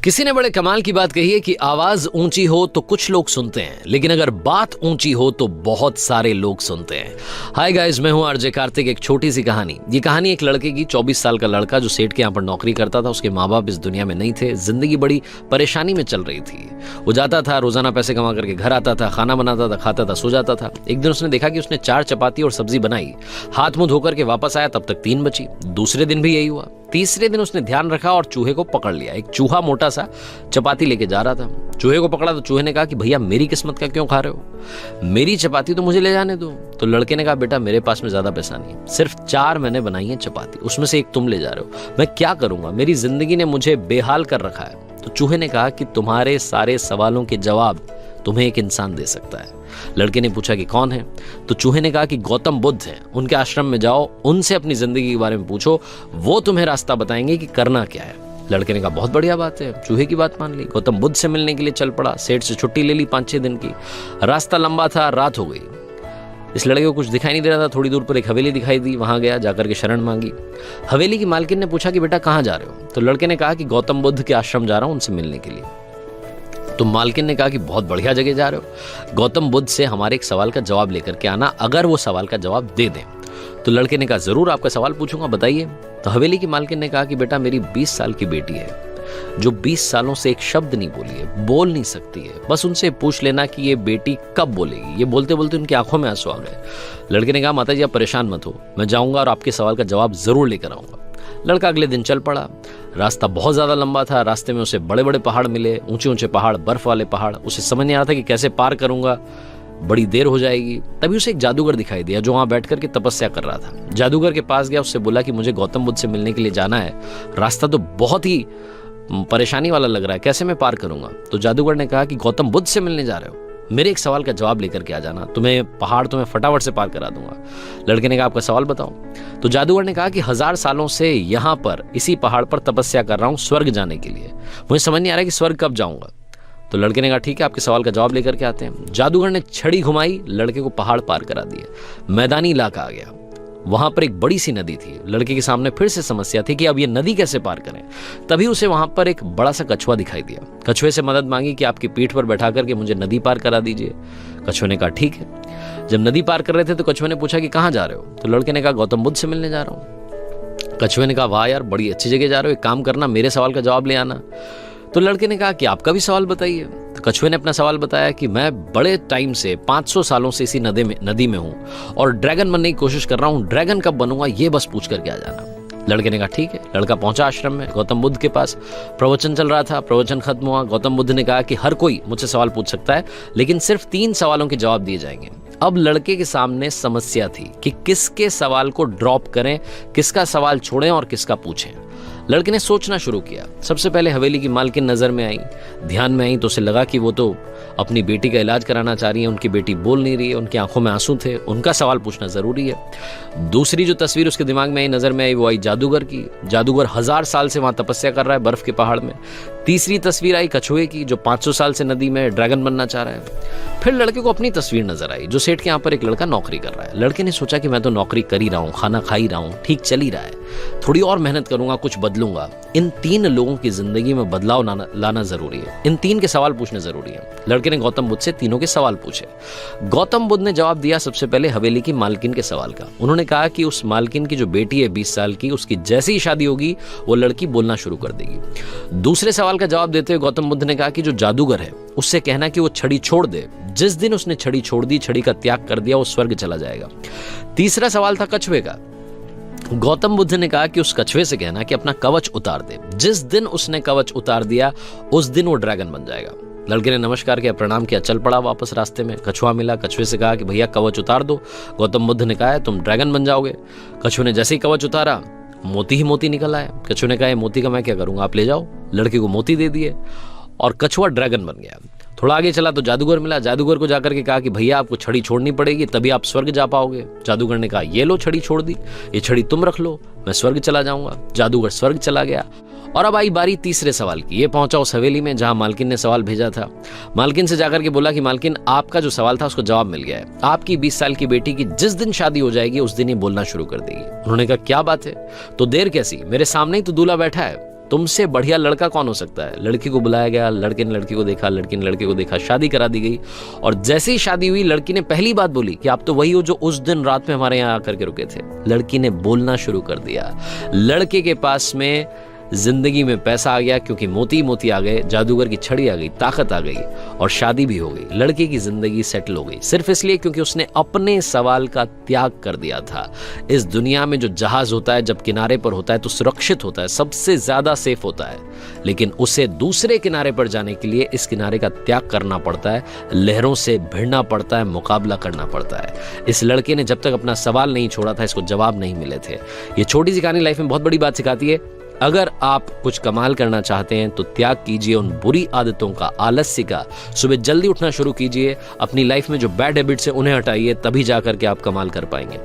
किसी ने बड़े कमाल की बात कही है कि आवाज ऊंची हो तो कुछ लोग सुनते हैं, लेकिन अगर बात ऊंची हो तो बहुत सारे लोग सुनते हैं। हाय गाइस, मैं हूं आरजे कार्तिक। एक छोटी सी कहानी। ये कहानी एक लड़के की। 24 साल का लड़का जो सेठ के यहाँ पर नौकरी करता था। उसके माँ बाप इस दुनिया में नहीं थे। जिंदगी बड़ी परेशानी में चल रही थी। वो जाता था, रोजाना पैसे कमा करके घर आता था, खाना बनाता था, खाता था, सो जाता था। एक दिन उसने देखा कि उसने 4 चपाती और सब्जी बनाई। हाथ मुंह धोकर के वापस आया, तब तक 3 बची। दूसरे दिन भी यही हुआ। तीसरे दिन उसने ध्यान रखा और चूहे को पकड़ लिया। एक चूहा मोटा सा चपाती लेके जा रहा था। चूहे को पकड़ा तो चूहे ने कहा कि भैया मेरी किस्मत का क्यों खा रहे हो, मेरी चपाती तो मुझे ले जाने दो। तो लड़के ने कहा बेटा मेरे पास में ज्यादा पैसा नहीं, सिर्फ 4 मैंने बनाई है चपाती, उसमें से एक तुम ले जा रहे हो, मैं क्या करूंगा, मेरी जिंदगी ने मुझे बेहाल कर रखा है। तो चूहे ने कहा कि तुम्हारे सारे सवालों के जवाब तुम्हें एक इंसान दे सकता है। लड़के ने पूछा कि कौन है? तो चूहे ने कहा कि गौतम बुद्ध हैं, उनके आश्रम में जाओ, उनसे अपनी जिंदगी के बारे में पूछो, वो तुम्हें रास्ता बताएंगे कि करना क्या है। लड़के ने कहा बहुत बढ़िया बात है। चूहे की बात मान ली, गौतम बुद्ध से मिलने के लिए चल पड़ा। सेठ से छुट्टी ले ली 5-6 दिन की। रास्ता लंबा था, रात हो गई। इस लड़के को कुछ दिखाई नहीं दे रहा था। थोड़ी दूर पर एक हवेली दिखाई दी, वहां गया, जाकर के शरण मांगी। हवेली की मालकिन ने पूछा कि बेटा कहाँ जा रहे हो? तो लड़के ने कहा कि गौतम बुद्ध के आश्रम जा रहा हूं, उनसे मिलने के लिए। तो मालकिन ने कहा कि बहुत बढ़िया जगह जा रहे हो, गौतम बुद्ध से हमारे एक सवाल का जवाब लेकर के आना, अगर वो सवाल का जवाब दे दें। तो लड़के ने कहा जरूर, आपका सवाल पूछूंगा, बताइए। तो हवेली की मालकिन ने कहा कि बेटा मेरी 20 साल की बेटी है, जो 20 सालों से एक शब्द नहीं बोली है, बोल नहीं सकती है। बस उनसे पूछ लेना कि ये बेटी कब बोलेगी। ये बोलते बोलते उनकी आंखों में आंसू आ गए। लड़के ने कहा माता जी आप परेशान मत हो, मैं जाऊंगा और आपके सवाल का जवाब जरूर लेकर आऊंगा। लड़का अगले दिन चल पड़ा। रास्ता बहुत ज्यादा लंबा था। रास्ते में उसे बड़े बड़े पहाड़ मिले, ऊंचे ऊंचे पहाड़, बर्फ वाले पहाड़। उसे समझ नहीं आ रहा था कि कैसे पार करूंगा, बड़ी देर हो जाएगी। तभी उसे एक जादूगर दिखाई दिया जो वहां बैठ करके तपस्या कर रहा था। जादूगर के पास गया, उससे बोला कि मुझे गौतम बुद्ध से मिलने के लिए जाना है, रास्ता तो बहुत ही परेशानी वाला लग रहा है, कैसे मैं पार करूंगा? तो जादूगर ने कहा कि गौतम बुद्ध से मिलने जा रहे हो, मेरे एक सवाल का जवाब लेकर के आ जाना, तुम्हें पहाड़ तुम्हें फटाफट से पार करा दूंगा। लड़के ने कहा आपका सवाल बताओ। तो जादूगर ने कहा कि 1000 सालों से यहाँ पर इसी पहाड़ पर तपस्या कर रहा हूँ स्वर्ग जाने के लिए, मुझे समझ नहीं आ रहा कि स्वर्ग कब जाऊंगा। तो लड़के ने कहा ठीक है, आपके सवाल का जवाब लेकर के आते हैं। जादूगर ने छड़ी घुमाई, लड़के को पहाड़ पार करा दिया। मैदानी इलाका आ गया। वहां पर एक बड़ी सी नदी थी। लड़के के सामने फिर से समस्या थी कि अब ये नदी कैसे पार करें। तभी उसे वहां पर एक बड़ा सा कछुआ दिखाई दिया। कछुए से मदद मांगी कि आपकी पीठ पर बैठा करके मुझे नदी पार करा दीजिए। कछुए ने कहा ठीक है। जब नदी पार कर रहे थे तो कछुए ने पूछा कि कहाँ जा रहे हो? तो लड़के ने कहा गौतम बुद्ध से मिलने जा रहा हूँ। कछुए ने कहा वाह यार, बड़ी अच्छी जगह जा रहे हो, एक काम करना मेरे सवाल का जवाब ले आना। तो लड़के ने कहा कि आपका भी सवाल बताइए। तो कछुए ने अपना सवाल बताया कि मैं बड़े टाइम से 500 सालों से इसी नदी में हूं और ड्रैगन बनने की कोशिश कर रहा हूं, ड्रैगन कब बनूंगा ये बस पूछ करके आ जाना। लड़के ने कहा ठीक है। लड़का पहुंचा आश्रम में, गौतम बुद्ध के पास। प्रवचन चल रहा था, प्रवचन खत्म हुआ। गौतम बुद्ध ने कहा कि हर कोई मुझसे सवाल पूछ सकता है, लेकिन सिर्फ 3 सवालों के जवाब दिए जाएंगे। अब लड़के के सामने समस्या थी कि किसके सवाल को ड्रॉप करें, किसका सवाल छोड़ें और किसका पूछें। लड़के ने सोचना शुरू किया। सबसे पहले हवेली की मालकिन नजर में आई, ध्यान में आई। तो उसे लगा कि वो तो अपनी बेटी का इलाज कराना चाह रही है, उनकी बेटी बोल नहीं रही है, उनकी आंखों में आंसू थे, उनका सवाल पूछना जरूरी है। दूसरी जो तस्वीर उसके दिमाग में आई, नजर में आई, वो आई जादूगर की। जादूगर 1000 साल से वहां तपस्या कर रहा है बर्फ के पहाड़ में। तीसरी तस्वीर आई कछुए की, जो 500 साल से नदी में ड्रैगन बनना चाह रहा है। फिर लड़के को अपनी तस्वीर नजर आई, जो सेठ के यहाँ पर एक लड़का नौकरी कर रहा है। लड़के ने सोचा कि मैं तो नौकरी कर ही रहा हूँ, खाना खा ही रहा हूँ, ठीक चल ही रहा है, थोड़ी और मेहनत करूंगा, कुछ बदलूंगा। इन 3 लोगों की जिंदगी में बदलाव लाना जरूरी है, इन 3 के सवाल पूछने जरूरी है। लड़के ने गौतम बुद्ध से तीनों के सवाल पूछे। गौतम बुद्ध ने जवाब दिया सबसे पहले हवेली की मालकिन के सवाल का। उन्होंने कहा कि उस मालकिन की जो बेटी है 20 साल की, उसकी जैसी ही शादी होगी वो लड़की बोलना शुरू कर देगी। दूसरे सवाल का जवाब देते हुए गौतम बुद्ध ने कहा कि जो जादूगर है उससे कहना कि वो छड़ी छोड़ दे, जिस दिन उसने छड़ी छोड़ दी, छड़ी का त्याग कर दिया, वो स्वर्ग चला जाएगा। तीसरा सवाल था कछुए का। गौतम बुद्ध ने कहा कि उस कछुए से कहना कि अपना कवच उतार दे, जिस दिन उसने कवच उतार दिया उस दिन वो ड्रैगन बन जाएगा। लड़के ने नमस्कार किया, प्रणाम किया, चल पड़ा वापस। रास्ते में कछुआ मिला। कछुए से कहा कि भैया कवच उतार दो। गौतम बुद्ध ने कहा तुम ड्रैगन बन जाओगे। कछुए ने जैसे ही कवच उतारा, मोती ही मोती निकल आए। कछुए ने कहा मोती का मैं क्या करूंगा, आप ले जाओ। लड़के को मोती दे दिए और कछुआ ड्रैगन बन गया। थोड़ा आगे चला तो जादूगर मिला। जादूगर को जाकर के कहा कि भैया आपको छड़ी छोड़नी पड़ेगी, तभी आप स्वर्ग जा पाओगे। जादूगर ने कहा ये लो छड़ी छोड़ दी, ये छड़ी तुम रख लो, मैं स्वर्ग चला जाऊंगा। जादूगर स्वर्ग चला गया। और अब आई बारी तीसरे सवाल की। ये पहुंचा उस हवेली में जहां मालकिन ने सवाल भेजा था। मालकिन से जाकर के बोला कि मालकिन आपका जो सवाल था उसको जवाब मिल गया है, आपकी 20 साल की बेटी की जिस दिन शादी हो जाएगी उस दिन ही बोलना शुरू कर देगी। उन्होंने कहा क्या बात है, तो देर कैसी, मेरे सामने ही तो दूल्हा बैठा है। तुमसे बढ़िया लड़का कौन हो सकता है। लड़की को बुलाया गया, लड़के ने लड़की को देखा, लड़की ने लड़के को देखा, शादी करा दी गई। और जैसे ही शादी हुई, लड़की ने पहली बात बोली कि आप तो वही हो जो उस दिन रात में हमारे यहाँ आकर के रुके थे। लड़की ने बोलना शुरू कर दिया। लड़के के पास में जिंदगी में पैसा आ गया, क्योंकि मोती मोती आ गए, जादूगर की छड़ी आ गई, ताकत आ गई, और शादी भी हो गई। लड़के की जिंदगी सेटल हो गई, सिर्फ इसलिए क्योंकि उसने अपने सवाल का त्याग कर दिया था। इस दुनिया में जो जहाज होता है जब किनारे पर होता है तो सुरक्षित होता है, सबसे ज्यादा सेफ होता है, लेकिन उसे दूसरे किनारे पर जाने के लिए इस किनारे का त्याग करना पड़ता है, लहरों से भिड़ना पड़ता है, मुकाबला करना पड़ता है। इस लड़के ने जब तक अपना सवाल नहीं छोड़ा था, इसको जवाब नहीं मिले थे। ये छोटी सी कहानी लाइफ में बहुत बड़ी बात सिखाती है। अगर आप कुछ कमाल करना चाहते हैं तो त्याग कीजिए उन बुरी आदतों का, आलस्य का। सुबह जल्दी उठना शुरू कीजिए, अपनी लाइफ में जो बैड हैबिट्स हैं उन्हें हटाइए, तभी जाकर के आप कमाल कर पाएंगे।